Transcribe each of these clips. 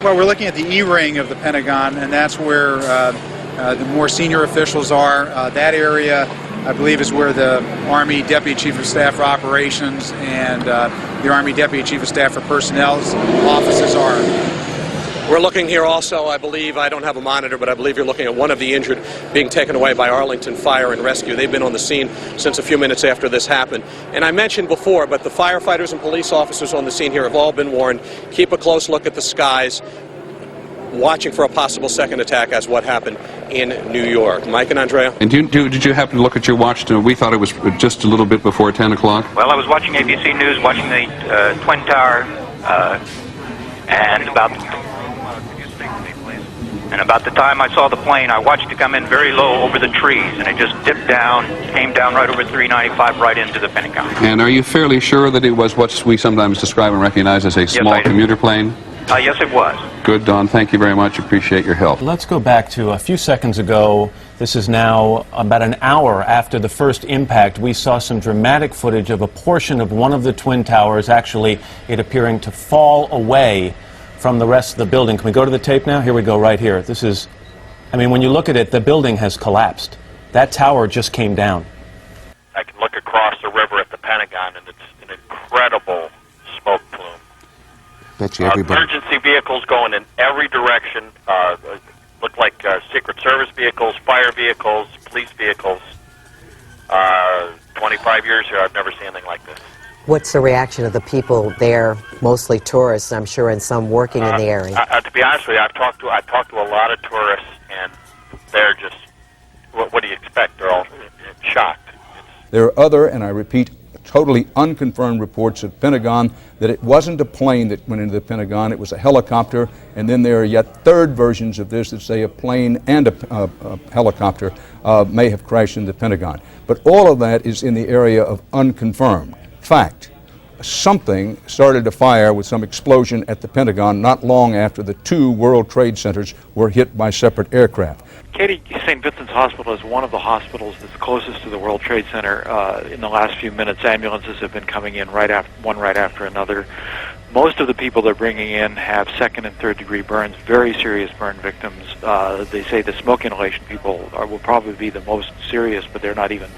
Well, we're looking at the E-ring of the Pentagon, and that's where the more senior officials are. That area, I believe, is where the Army Deputy Chief of Staff for Operations and the Army Deputy Chief of Staff for Personnel's offices are. We're looking here also, I believe, I don't have a monitor, but I believe you're looking at one of the injured being taken away by Arlington Fire and Rescue. They've been on the scene since a few minutes after this happened. And I mentioned before, but the firefighters and police officers on the scene here have all been warned, keep a close look at the skies, watching for a possible second attack as what happened in New York. Mike and Andrea? And did you happen to look at your watch? We thought it was just a little bit before 10 o'clock. Well, I was watching ABC News, watching the Twin Tower, and about the time I saw the plane, I watched it come in very low over the trees, and it just dipped down, came down right over 395, right into the Pentagon. And are you fairly sure that it was what we sometimes describe and recognize as a small commuter plane? Yes, it was. Good, Don. Thank you very much. Appreciate your help. Let's go back to a few seconds ago. This is now about an hour after the first impact. We saw some dramatic footage of a portion of one of the Twin Towers, actually it appearing to fall away from the rest of the building. Can we go to the tape now? Here we go, right here. This is, I mean, when you look at it, the building has collapsed. That tower just came down. I can look across the river at the Pentagon, and it's an incredible smoke plume. Bet you everybody. Emergency vehicles going in every direction. Look like Secret Service vehicles, fire vehicles, police vehicles. 25 years here, I've never seen anything like this. What's the reaction of the people there, mostly tourists, I'm sure, and some working in the area? To be honest with you, I've talked to a lot of tourists, and they're just, what do you expect? They're all shocked. There are other, and I repeat, totally unconfirmed reports at Pentagon that it wasn't a plane that went into the Pentagon, it was a helicopter, and then there are yet third versions of this that say a plane and a helicopter may have crashed in the Pentagon. But all of that is in the area of unconfirmed. Fact, something started a fire with some explosion at the Pentagon not long after the two World Trade Centers were hit by separate aircraft. Katie, St. Vincent's Hospital is one of the hospitals that's closest to the World Trade Center. In the last few minutes, ambulances have been coming in one right after another. Most of the people they're bringing in have second and third degree burns, very serious burn victims. They say the smoke inhalation people will probably be the most serious, but they're not even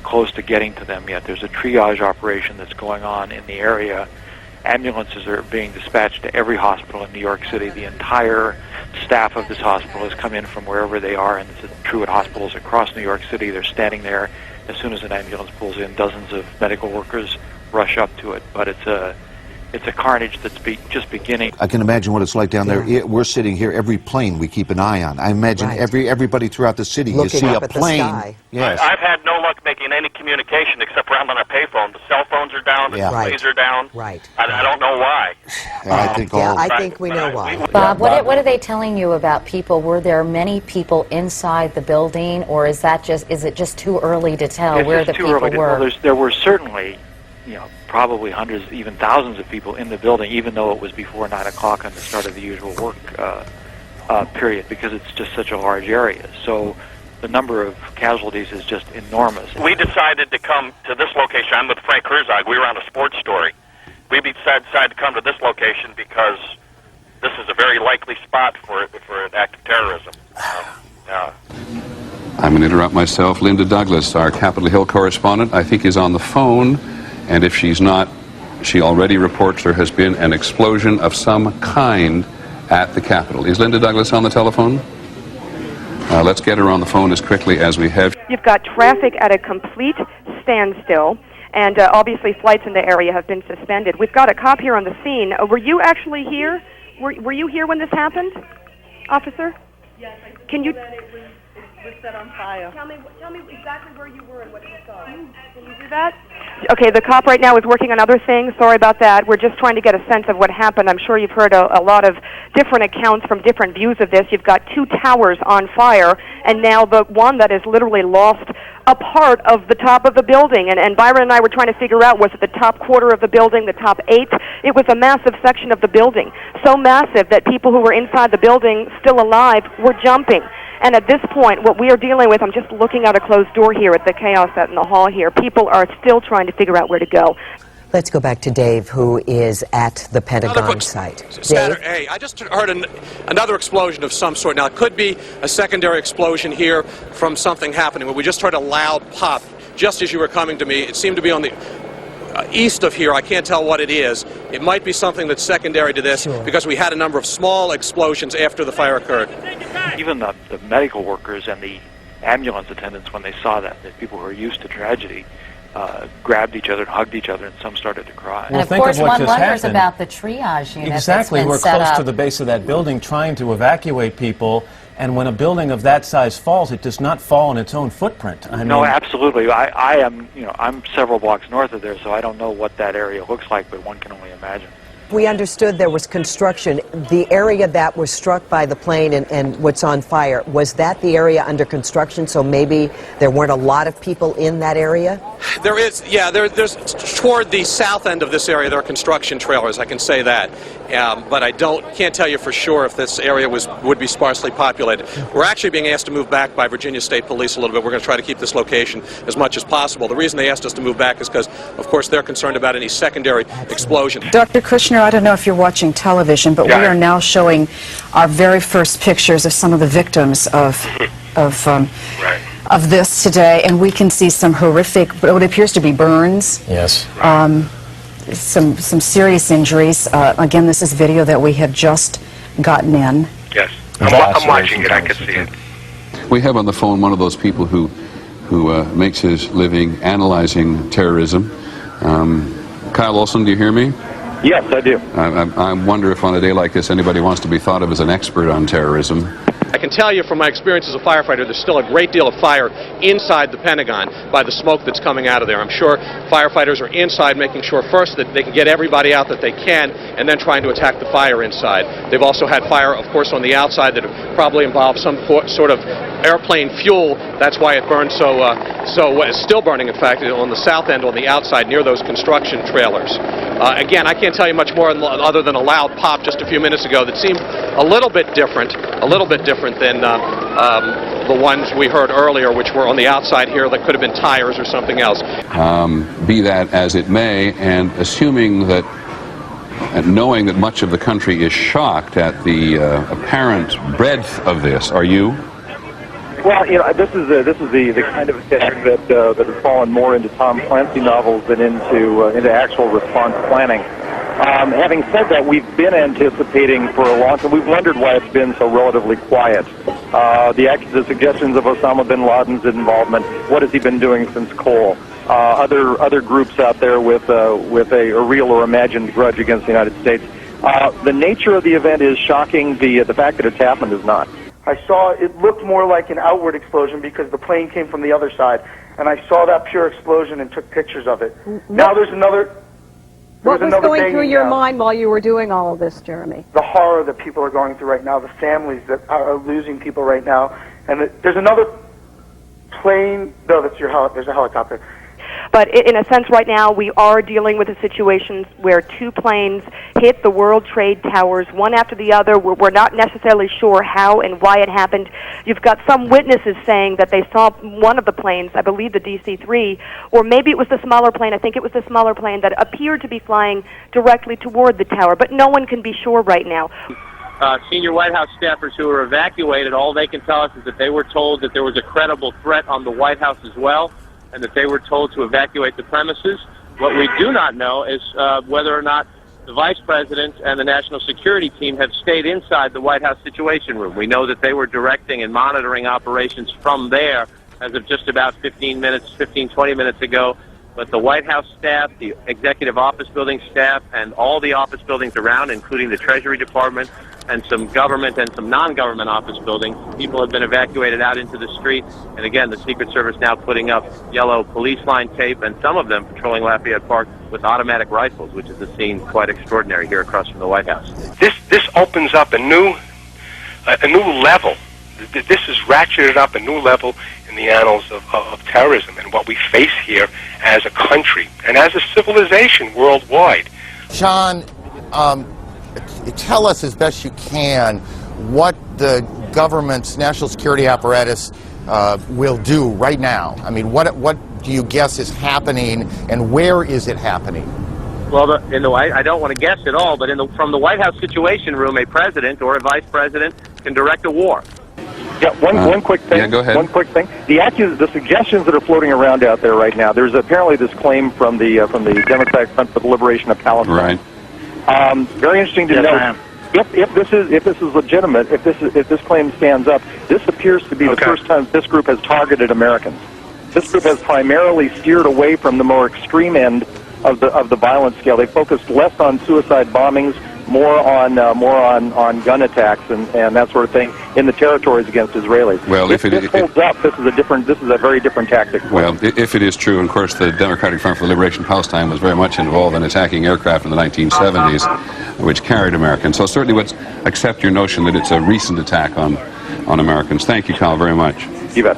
close to getting to them yet. There's a triage operation that's going on in the area. Ambulances are being dispatched to every hospital in New York City. The entire staff of this hospital has come in from wherever they are, and it's true at hospitals across New York City. They're standing there. As soon as an ambulance pulls in, dozens of medical workers rush up to it. But it's a carnage that's just beginning. I can imagine what it's like down there. We're sitting here, every plane we keep an eye on. I imagine everybody throughout the city, looking you see up a at the plane. sky. Yes. I've had no luck making any communication except for I'm on a payphone. The cell phones are down, the displays are down. Right. I don't know why. I think we know why. Bob, what are they telling you about people? Were there many people inside the building, or is it just too early to tell where the people were? Well, there were certainly, probably hundreds, even thousands of people in the building, even though it was before 9 o'clock on the start of the usual work period, because it's just such a large area. So the number of casualties is just enormous. We decided to come to this location. I'm with Frank Herzog. We were on a sports story. We decided to come to this location because this is a very likely spot for an act of terrorism. I'm going to interrupt myself. Linda Douglas, our Capitol Hill correspondent, I think is on the phone. And if she's not, she already reports there has been an explosion of some kind at the Capitol. Is Linda Douglas on the telephone? Let's get her on the phone as quickly as we have. You've got traffic at a complete standstill, and obviously flights in the area have been suspended. We've got a cop here on the scene. Were you actually here? Were you here when this happened, officer? Yes, I Can you? That it was set on fire. Tell me exactly where you were and what you saw. Can you do that? Okay, the cop right now is working on other things. Sorry about that. We're just trying to get a sense of what happened. I'm sure you've heard a lot of different accounts from different views of this. You've got two towers on fire, and now the one that has literally lost a part of the top of the building. And Byron and I were trying to figure out, was it the top quarter of the building, the top 8? It was a massive section of the building. So massive that people who were inside the building, still alive, were jumping. And at this point, what we are dealing with, I'm just looking out a closed door here at the chaos set in the hall here. People are still trying to figure out where to go. Let's go back to Dave, who is at the Pentagon site. Dave? Hey, I just heard another explosion of some sort. Now, it could be a secondary explosion here from something happening, but we just heard a loud pop just as you were coming to me. It seemed to be on the east of here. I can't tell what it is. It might be something that's secondary to this because we had a number of small explosions after the fire occurred. Even the medical workers and the ambulance attendants, when they saw that, the people who are used to tragedy, grabbed each other and hugged each other, and some started to cry. And of course, one wonders about the triage unit. Exactly. We're set close up to the base of that building trying to evacuate people, and when a building of that size falls, it does not fall on its own footprint. No, absolutely. I am, I'm several blocks north of there, so I don't know what that area looks like, but one can only imagine. We understood there was construction. The area that was struck by the plane and what's on fire, was that the area under construction, so maybe there weren't a lot of people in that area? There is, yeah, there's toward the south end of this area, there are construction trailers, I can say that. But I can't tell you for sure if this area would be sparsely populated. We're actually being asked to move back by Virginia State Police a little bit. We're going to try to keep this location as much as possible. The reason they asked us to move back is because, of course, they're concerned about any secondary explosion. Dr. Kushner, I don't know if you're watching television, but we are now showing our very first pictures of some of the victims of this today, and we can see some horrific, what appears to be burns. Yes. Some serious injuries. Again, this is video that we have just gotten in. Yes, I'm watching it. I can see it. We have on the phone one of those people who makes his living analyzing terrorism. Kyle Olson, do you hear me? Yes, I do. I wonder if on a day like this anybody wants to be thought of as an expert on terrorism. I can tell you from my experience as a firefighter, there's still a great deal of fire inside the Pentagon by the smoke that's coming out of there. I'm sure firefighters are inside making sure first that they can get everybody out that they can and then trying to attack the fire inside. They've also had fire, of course, on the outside that have probably involved some sort of airplane fuel. That's why it burned it's still burning, in fact, on the south end on the outside near those construction trailers. Again, I can't tell you much more other than a loud pop just a few minutes ago that seemed a little bit different than the ones we heard earlier, which were on the outside here that could have been tires or something else. Be that as it may, and assuming that, and knowing that much of the country is shocked at the apparent breadth of this, are you? Well, this is the kind of attack that has fallen more into Tom Clancy novels than into actual response planning. Having said that, we've been anticipating for a long time. We've wondered why it's been so relatively quiet. The suggestions of Osama bin Laden's involvement. What has he been doing since Cole? Other groups out there with a real or imagined grudge against the United States. The nature of the event is shocking. The fact that it's happened is not. I saw it looked more like an outward explosion because the plane came from the other side, and I saw that pure explosion and took pictures of it. Now there's another. What was going through your mind while you were doing all of this, Jeremy? The horror that people are going through right now, the families that are losing people right now, and there's another plane. No, there's a helicopter. But in a sense, right now, we are dealing with a situation where two planes hit the World Trade Towers, one after the other. We're not necessarily sure how and why it happened. You've got some witnesses saying that they saw one of the planes, I believe the DC-3, or maybe it was the smaller plane. I think it was the smaller plane that appeared to be flying directly toward the tower, but no one can be sure right now. Senior White House staffers who were evacuated, all they can tell us is that they were told that there was a credible threat on the White House as well, and that they were told to evacuate the premises. What we do not know is whether or not the Vice President and the National Security Team have stayed inside the White House Situation Room. We know that they were directing and monitoring operations from there as of just about 20 minutes ago. But the White House staff, the Executive Office Building staff, and all the office buildings around, including the Treasury Department, and some government and some non-government office buildings, people have been evacuated out into the street. And again, the Secret Service now putting up yellow police line tape, and some of them patrolling Lafayette Park with automatic rifles, which is a scene quite extraordinary here across from the White House. This opens up a new level. This has ratcheted up a new level in the annals of terrorism and what we face here as a country and as a civilization worldwide. Sean, tell us as best you can what the government's national security apparatus will do right now. I mean, what do you guess is happening, and where is it happening? Well, I don't want to guess at all, but from the White House Situation Room, a president or a vice president can direct a war. Yeah, one quick thing. Yeah, go ahead. One quick thing. The suggestions that are floating around out there right now. There's apparently this claim from the Democratic Front for the Liberation of Palestine. Right. Very interesting to know. If this is legitimate, if this claim stands up, this appears to be the first time this group has targeted Americans. This group has primarily steered away from the more extreme end of the violence scale. They focused less on suicide bombings, more on gun attacks and that sort of thing in the territories against Israelis. Well, if this holds up, this is a very different tactic. Well, if it is true, and of course the Democratic Front for the Liberation of Palestine was very much involved in attacking aircraft in the 1970s, which carried Americans. So certainly let's accept your notion that it's a recent attack on Americans. Thank you, Kyle, very much. You bet.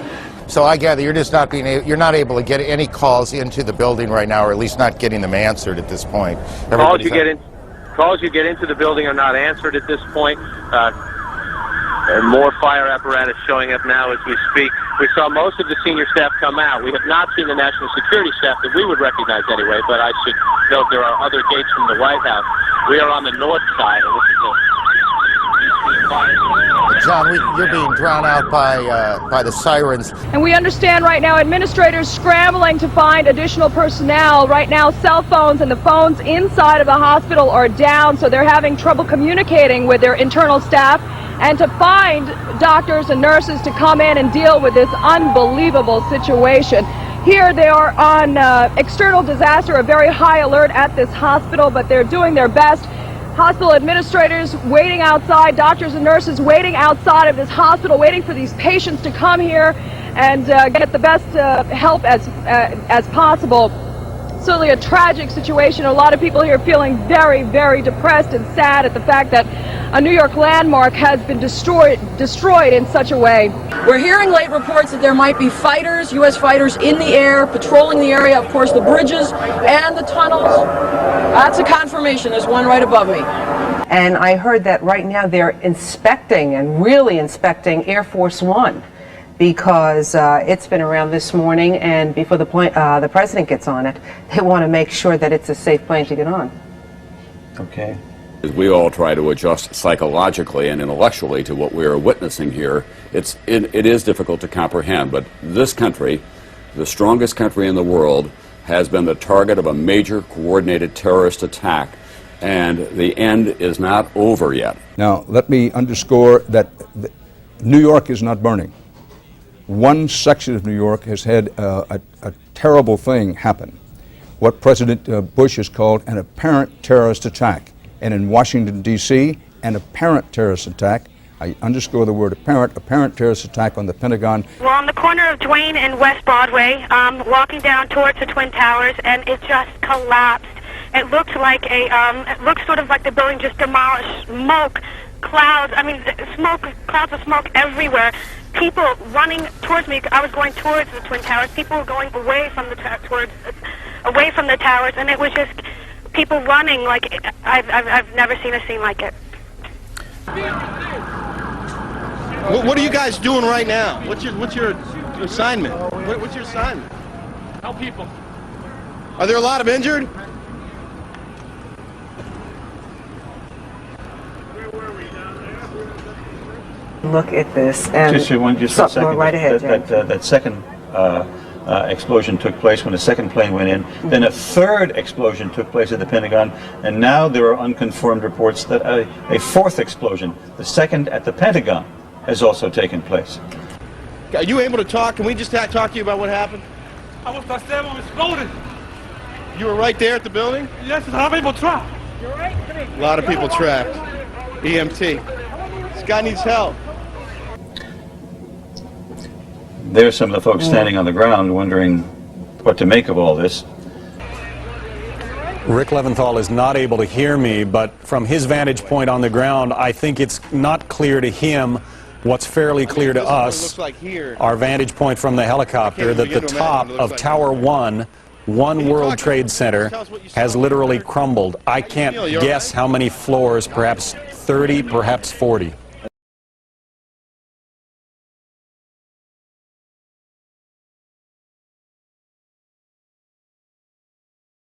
So I gather you're just you're not able to get any calls into the building right now, or at least not getting them answered at this point. Calls you get into the building are not answered at this point. And more fire apparatus showing up now as we speak. We saw most of the senior staff come out. We have not seen the national security staff that we would recognize anyway, but I should note there are other gates from the White House. We are on the north side, and this is John, you're being drowned out by the sirens. And we understand right now administrators scrambling to find additional personnel. Right now, cell phones and the phones inside of the hospital are down, so they're having trouble communicating with their internal staff and to find doctors and nurses to come in and deal with this unbelievable situation. Here they are on external disaster, a very high alert at this hospital, but they're doing their best. Hospital administrators waiting outside, doctors and nurses waiting outside of this hospital, waiting for these patients to come here and get the best help as possible. Certainly a tragic situation. A lot of people here feeling very, very depressed and sad at the fact that a New York landmark has been destroyed in such a way. We're hearing late reports that there might be fighters, U.S. fighters in the air, patrolling the area, of course the bridges and the tunnels. That's a confirmation. There's one right above me. And I heard that right now they're inspecting and really inspecting Air Force One, because it's been around this morning, and before the president gets on it, they want to make sure that it's a safe plane to get on. Okay. We all try to adjust psychologically and intellectually to what we are witnessing here. It is difficult to comprehend, but this country, the strongest country in the world, has been the target of a major coordinated terrorist attack, and the end is not over yet. Now, let me underscore that New York is not burning. One section of New York has had a terrible thing happen, what President Bush has called an apparent terrorist attack. And in Washington, D.C., an apparent terrorist attack. I underscore the word apparent terrorist attack on the Pentagon. We're on the corner of Duane and West Broadway, walking down towards the Twin Towers, and it just collapsed. It looked like it looked sort of like the building just demolished. Smoke, clouds, clouds of smoke everywhere. People running towards me. I was going towards the Twin Towers. People were going away from the towers, and it was just people running like I've never seen a scene like it. What are you guys doing right now? What's your assignment? What's your assignment? Help people. Are there a lot of injured? Look at this. And just a second. Right ahead, that second explosion took place when a second plane went in. Then a third explosion took place at the Pentagon, and now there are unconfirmed reports that a fourth explosion, the second at the Pentagon, has also taken place. Are you able to talk? Can we just talk to you about what happened? I was there when it exploded. You were right there at the building? Yes, a lot of people trapped. You're right? Come here. A lot of people trapped. EMT. This guy needs help. There's some of the folks standing on the ground wondering what to make of all this. Rick Leventhal is not able to hear me, but from his vantage point on the ground, I think it's not clear to him what's fairly clear to us, our vantage point from the helicopter, that the top of Tower 1, One World Trade Center, has literally crumbled. I can't guess how many floors, perhaps 30, perhaps 40.